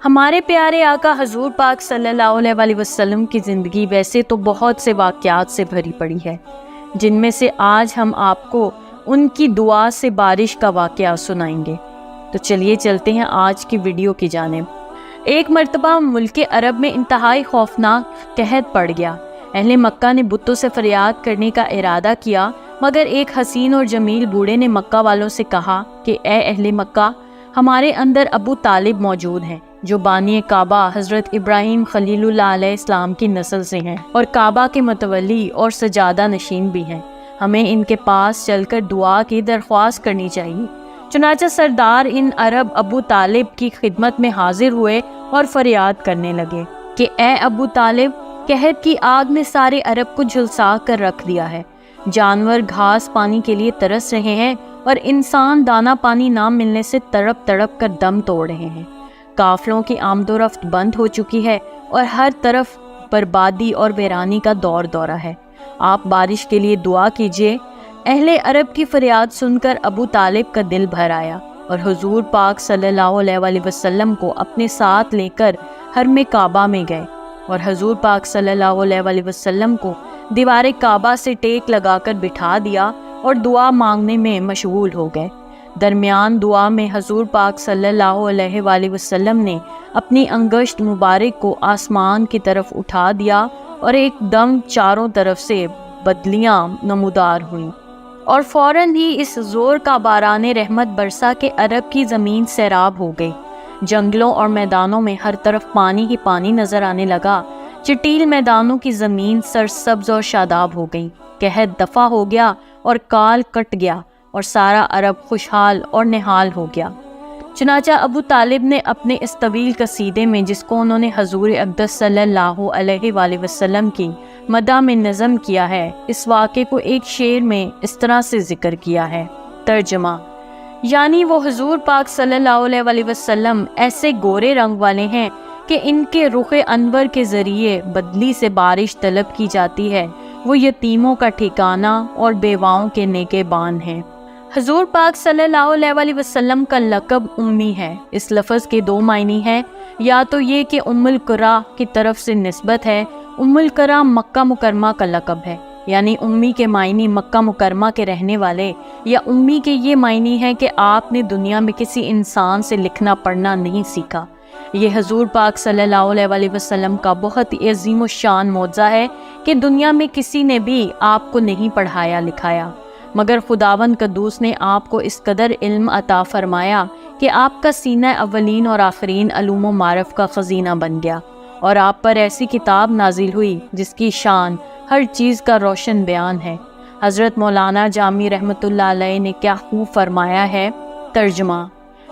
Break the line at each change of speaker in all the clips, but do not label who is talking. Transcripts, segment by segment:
ہمارے پیارے آقا حضور پاک صلی اللہ علیہ وسلم کی زندگی ویسے تو بہت سے واقعات سے بھری پڑی ہے، جن میں سے آج ہم آپ کو ان کی دعا سے بارش کا واقعہ سنائیں گے۔ تو چلیے چلتے ہیں آج کی ویڈیو کی جانب۔ ایک مرتبہ ملک عرب میں انتہائی خوفناک قحط پڑ گیا۔ اہل مکہ نے بتوں سے فریاد کرنے کا ارادہ کیا، مگر ایک حسین اور جمیل بوڑھے نے مکہ والوں سے کہا کہ اے اہل مکہ، ہمارے اندر ابو طالب موجود ہیں، جو بانی کعبہ حضرت ابراہیم خلیل اللہ علیہ السلام کی نسل سے ہیں اور کعبہ کے متولی اور سجادہ نشین بھی ہیں۔ ہمیں ان کے پاس چل کر دعا کی درخواست کرنی چاہیے۔ چنانچہ سردار ان عرب ابو طالب کی خدمت میں حاضر ہوئے اور فریاد کرنے لگے کہ اے ابو طالب، قحط کی آگ نے سارے عرب کو جھلسا کر رکھ دیا ہے۔ جانور گھاس پانی کے لیے ترس رہے ہیں اور انسان دانا پانی نہ ملنے سے تڑپ تڑپ کر دم توڑ رہے ہیں۔ قافلوں کی آمد و رفت بند ہو چکی ہے اور ہر طرف بربادی اور ویرانی کا دور دورہ ہے۔ آپ بارش کے لیے دعا کیجیے۔ اہل عرب کی فریاد سن کر ابو طالب کا دل بھر آیا اور حضور پاک صلی اللہ علیہ وسلم کو اپنے ساتھ لے کر حرم کعبہ میں گئے اور حضور پاک صلی اللہ علیہ وسلم کو دیوار کعبہ سے ٹیک لگا کر بٹھا دیا اور دعا مانگنے میں مشغول ہو گئے۔ درمیان دعا میں حضور پاک صلی اللہ علیہ وسلم نے اپنی انگشت مبارک کو آسمان کی طرف اٹھا دیا اور ایک دم چاروں طرف سے بدلیاں نمودار ہوئیں اور فوراً ہی اس زور کا باران رحمت برسا کہ عرب کی زمین سیراب ہو گئی۔ جنگلوں اور میدانوں میں ہر طرف پانی ہی پانی نظر آنے لگا۔ چٹیل میدانوں کی زمین سرسبز اور شاداب ہو گئی۔ قحط دفع ہو گیا اور کال کٹ گیا اور سارا عرب خوشحال اور نہال ہو گیا۔ چنانچہ ابو طالب نے اپنے اس طویل قصیدے میں، جس کو انہوں نے حضور اقدس صلی اللہ علیہ وآلہ وسلم کی مدح میں نظم کیا ہے، اس واقعے کو ایک شعر میں اس طرح سے ذکر کیا ہے۔ ترجمہ: یعنی وہ حضور پاک صلی اللہ علیہ وآلہ وسلم ایسے گورے رنگ والے ہیں کہ ان کے رخ انور کے ذریعے بدلی سے بارش طلب کی جاتی ہے۔ وہ یتیموں کا ٹھکانہ اور بیواؤں کے نیگے بان ہیں۔ حضور پاک صلی اللہ علیہ وآلہ وسلم کا لقب امی ہے۔ اس لفظ کے دو معنی ہیں، یا تو یہ کہ ام القرا کی طرف سے نسبت ہے۔ ام القرا مکہ مکرمہ کا لقب ہے، یعنی امی کے معنی مکہ مکرمہ کے رہنے والے، یا امی کے یہ معنی ہے کہ آپ نے دنیا میں کسی انسان سے لکھنا پڑھنا نہیں سیکھا۔ یہ حضور پاک صلی اللہ علیہ وآلہ وسلم کا بہت ہی عظیم الشان معجزہ ہے کہ دنیا میں کسی نے بھی آپ کو نہیں پڑھایا لکھایا، مگر خداوند قدوس نے آپ کو اس قدر علم عطا فرمایا کہ آپ کا سینہ اولین اور آخرین علوم و معرف کا خزینہ بن گیا، اور آپ پر ایسی کتاب نازل ہوئی جس کی شان ہر چیز کا روشن بیان ہے۔ حضرت مولانا جامی رحمۃ اللہ علیہ نے کیا خوب فرمایا ہے۔ ترجمہ: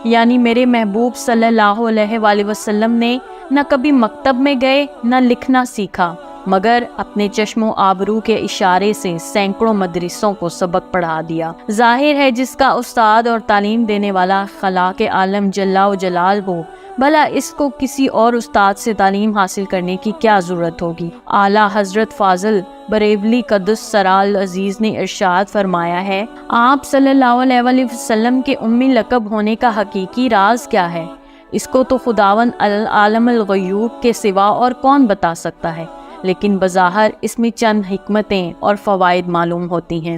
یعنی میرے محبوب صلی اللہ علیہ وآلہ وسلم نے نہ کبھی مکتب میں گئے نہ لکھنا سیکھا، مگر اپنے چشم و آبرو کے اشارے سے سینکڑوں مدرسوں کو سبق پڑھا دیا۔ ظاہر ہے جس کا استاد اور تعلیم دینے والا خلاق عالم جل و جلال ہو، بھلا اس کو کسی اور استاد سے تعلیم حاصل کرنے کی کیا ضرورت ہوگی۔ اعلیٰ حضرت فاضل بریلوی قدس سرال عزیز نے ارشاد فرمایا ہے، آپ صلی اللہ علیہ وآلہ وسلم کے امی لقب ہونے کا حقیقی راز کیا ہے؟ اس کو تو خداوند عالم الغیوب کے سوا اور کون بتا سکتا ہے، لیکن بظاہر اس میں چند حکمتیں اور فوائد معلوم ہوتی ہیں۔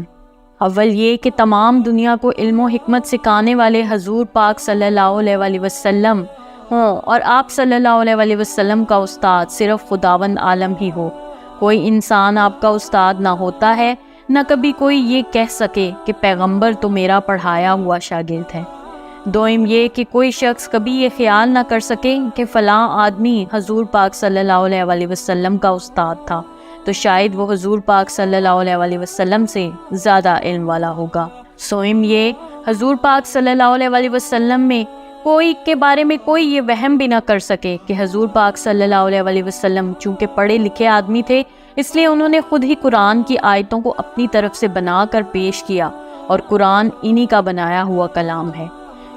اول یہ کہ تمام دنیا کو علم و حکمت سکھانے والے حضور پاک صلی اللہ علیہ وآلہ وسلم ہوں، اور آپ صلی اللہ علیہ وآلہ وسلم کا استاد صرف خداوند عالم ہی ہو۔ کوئی انسان آپ کا استاد نہ ہوتا ہے، نہ کبھی کوئی یہ کہہ سکے کہ پیغمبر تو میرا پڑھایا ہوا شاگرد ہے۔ دوم یہ کہ کوئی شخص کبھی یہ خیال نہ کر سکے کہ فلاں آدمی حضور پاک صلی اللہ علیہ وآلہ وسلم کا استاد تھا، تو شاید وہ حضور پاک صلی اللہ علیہ وآلہ وسلم سے زیادہ علم والا ہوگا۔ سوم یہ حضور پاک صلی اللہ علیہ وآلہ وسلم میں کوئی کے بارے میں کوئی یہ وہم بھی نہ کر سکے کہ حضور پاک صلی اللہ علیہ وآلہ وسلم چونکہ پڑھے لکھے آدمی تھے، اس لیے انہوں نے خود ہی قرآن کی آیتوں کو اپنی طرف سے بنا کر پیش کیا، اور قرآن انہی کا بنایا ہوا کلام ہے۔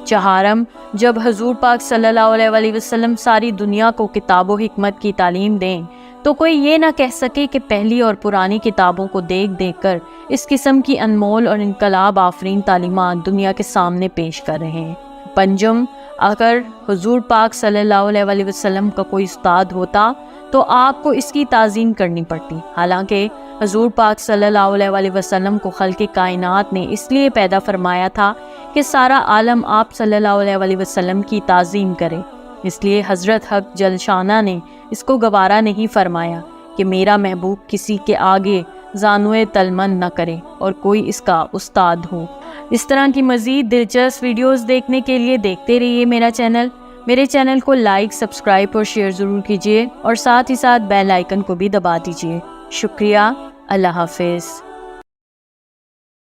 چہارم، جب حضور پاک صلی اللہ علیہ وآلہ وسلم ساری دنیا کو کتاب و حکمت کی تعلیم دیں تو کوئی یہ نہ کہہ سکے کہ پہلی اور پرانی کتابوں کو دیکھ دیکھ کر اس قسم کی انمول اور انقلاب آفرین تعلیمات دنیا کے سامنے پیش کر رہے ہیں۔ پنجم، اگر حضور پاک صلی اللہ علیہ وسلم کا کوئی استاد ہوتا تو آپ کو اس کی تعظیم کرنی پڑتی، حالانکہ حضور پاک صلی اللہ علیہ وسلم کو خلق کائنات نے اس لیے پیدا فرمایا تھا کہ سارا عالم آپ صلی اللہ علیہ وسلم کی تعظیم کرے۔ اس لیے حضرت حق جل شانہ نے اس کو گوارا نہیں فرمایا کہ میرا محبوب کسی کے آگے زانوئے تلمن نہ کرے اور کوئی اس کا استاد ہو۔ اس طرح کی مزید دلچسپ ویڈیوز دیکھنے کے لیے دیکھتے رہیے میرے چینل کو لائک، سبسکرائب اور شیئر ضرور کیجیے، اور ساتھ ہی ساتھ بیل آئیکن کو بھی دبا دیجیے۔ شکریہ، اللہ حافظ۔